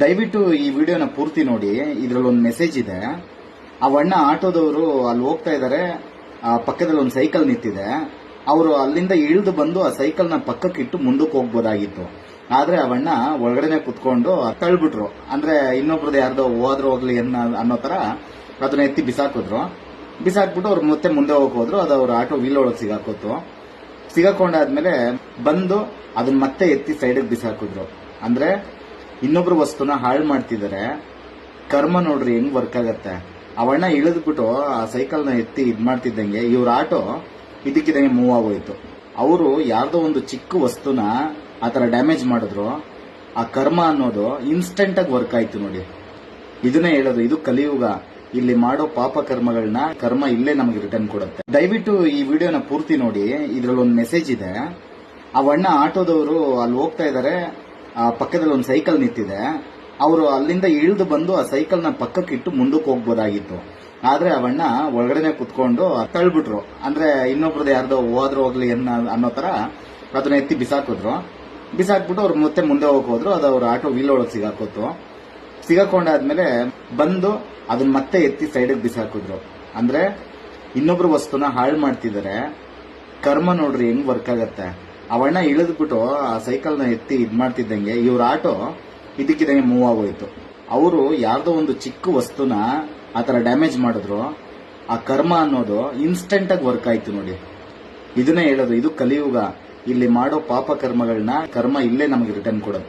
ದಯವಿಟ್ಟು ಈ ವಿಡಿಯೋನ ಪೂರ್ತಿ ನೋಡಿ. ಇದ್ರಲ್ಲಿ ಒಂದು ಮೆಸೇಜ್ ಇದೆ. ಆ ಅಣ್ಣ ಆಟೋದವರು ಅಲ್ಲಿ ಹೋಗ್ತಾ ಇದಾರೆ, ಪಕ್ಕದಲ್ಲಿ ಒಂದು ಸೈಕಲ್ ನಿಂತಿದೆ. ಅವರು ಅಲ್ಲಿಂದ ಇಳಿದು ಬಂದು ಆ ಸೈಕಲ್ನ ಪಕ್ಕಕ್ಕೆ ಇಟ್ಟು ಮುಂದಕ್ಕೆ ಹೋಗ್ಬೋದಾಗಿತ್ತು. ಆದ್ರೆ ಅವಣ್ಣ ಒಳಗಡೆನೆ ಕುತ್ಕೊಂಡು ತಳ್ಬಿಟ್ರು. ಅಂದ್ರೆ ಇನ್ನೊಬ್ರದ್ದು ಯಾರ್ದೋ ಹೋದ್ರು ಹೋಗ್ಲಿ ಅನ್ನೋ ತರ ಅದನ್ನ ಎತ್ತಿ ಬಿಸಾಕ್ಬಿಟ್ಟು ಅವ್ರು ಮತ್ತೆ ಮುಂದೆ ಹೋಗೋದ್ರು. ಅದು ಅವ್ರ ಆಟೋ ವೀಲ್ ಒಳಗೆ ಸಿಗಾಕೊಂಡಾದ್ಮೇಲೆ ಬಂದು ಅದನ್ನ ಮತ್ತೆ ಎತ್ತಿ ಸೈಡ್ಗೆ ಬಿಸಾಕಿದ್ರು. ಅಂದ್ರೆ ಇನ್ನೊಬ್ರು ವಸ್ತುನ ಹಾಳು ಮಾಡ್ತಿದ್ದಾರೆ. ಕರ್ಮ ನೋಡ್ರಿ ಹೆಂಗ್ ವರ್ಕ್ ಆಗತ್ತೆ. ಅವಣ್ಣ ಇಳಿದ್ಬಿಟ್ಟು ಆ ಸೈಕಲ್ನ ಎತ್ತಿ ಮಾಡ್ತಿದ್ದಂಗೆ ಇವ್ರ ಆಟೋ ಇದಕ್ಕಿದಂಗೆ ಮೂವ್ ಆಗೋಯ್ತು. ಅವರು ಯಾರ್ದೋ ಒಂದು ಚಿಕ್ಕ ವಸ್ತುನ ಆತರ ಡ್ಯಾಮೇಜ್ ಮಾಡಿದ್ರು. ಆ ಕರ್ಮ ಅನ್ನೋದು ಇನ್ಸ್ಟೆಂಟ್ ಆಗಿ ವರ್ಕ್ ಆಯ್ತು ನೋಡಿ. ಇದನ್ನೇ ಹೇಳೋದು, ಇದು ಕಲಿಯುಗ. ಇಲ್ಲಿ ಮಾಡೋ ಪಾಪ ಕರ್ಮಗಳನ್ನ ಕರ್ಮ ಇಲ್ಲೇ ನಮಗೆ ರಿಟರ್ನ್ ಕೊಡುತ್ತೆ. ದಯವಿಟ್ಟು ಈ ವಿಡಿಯೋನ ಪೂರ್ತಿ ನೋಡಿ. ಇದ್ರಲ್ಲಿ ಒಂದು ಮೆಸೇಜ್ ಇದೆ. ಆ ಅಣ್ಣ ಆಟೋದವರು ಅಲ್ಲಿ ಹೋಗ್ತಾ ಇದಾರೆ, ಪಕ್ಕದಲ್ಲಿ ಒಂದು ಸೈಕಲ್ ನಿಂತಿದೆ. ಅವರು ಅಲ್ಲಿಂದ ಇಳಿದು ಬಂದು ಆ ಸೈಕಲ್ನ ಪಕ್ಕಕ್ಕೆ ಇಟ್ಟು ಮುಂದಕ್ಕೆ ಹೋಗ್ಬೋದಾಗಿತ್ತು. ಆದ್ರೆ ಅವಣ್ಣ ಒಳಗಡೆನೆ ಕುತ್ಕೊಂಡು ತಳ್ಬಿಟ್ರು. ಅಂದ್ರೆ ಇನ್ನೊಬ್ರದ್ದು ಯಾರ್ದೋ ಹೋದ್ರು ಹೋಗ್ಲಿ ಅನ್ನೋ ತರ ಅದನ್ನ ಎತ್ತಿ ಬಿಸಾಕ್ಬಿಟ್ಟು ಅವ್ರು ಮತ್ತೆ ಮುಂದೆ ಹೋಗೋದ್ರು. ಅದು ಅವ್ರ ಆಟೋ ವೀಲ್ ಒಳಗೆ ಸಿಗಾಕೊಂಡಾದ್ಮೇಲೆ ಬಂದು ಅದನ್ನ ಮತ್ತೆ ಎತ್ತಿ ಸೈಡ್ಗೆ ಬಿಸಾಕಿದ್ರು. ಅಂದ್ರೆ ಇನ್ನೊಬ್ರು ವಸ್ತುನ ಹಾಳು ಮಾಡ್ತಿದ್ದಾರೆ. ಕರ್ಮ ನೋಡ್ರಿ ಹೆಂಗ್ ವರ್ಕ್ ಆಗತ್ತೆ. ಅವಣ್ಣ ಇಳಿದ್ಬಿಟ್ಟು ಆ ಸೈಕಲ್ನ ಎತ್ತಿ ಮಾಡ್ತಿದ್ದಂಗೆ ಇವ್ರ ಆಟೋ ಇದಕ್ಕಿದಂಗೆ ಮೂವ್ ಆಗೋಯ್ತು. ಅವರು ಯಾರ್ದೋ ಒಂದು ಚಿಕ್ಕ ವಸ್ತುನ ಆತರ ಡ್ಯಾಮೇಜ್ ಮಾಡಿದ್ರು. ಆ ಕರ್ಮ ಅನ್ನೋದು ಇನ್ಸ್ಟೆಂಟ್ ಆಗಿ ವರ್ಕ್ ಆಯ್ತು ನೋಡಿ. ಇದನ್ನೇ ಹೇಳೋದು, ಇದು ಕಲಿಯುಗ. ಇಲ್ಲಿ ಮಾಡೋ ಪಾಪ ಕರ್ಮಗಳನ್ನ ಕರ್ಮ ಇಲ್ಲೇ ನಮಗೆ ರಿಟರ್ನ್ ಕೊಡುತ್ತೆ.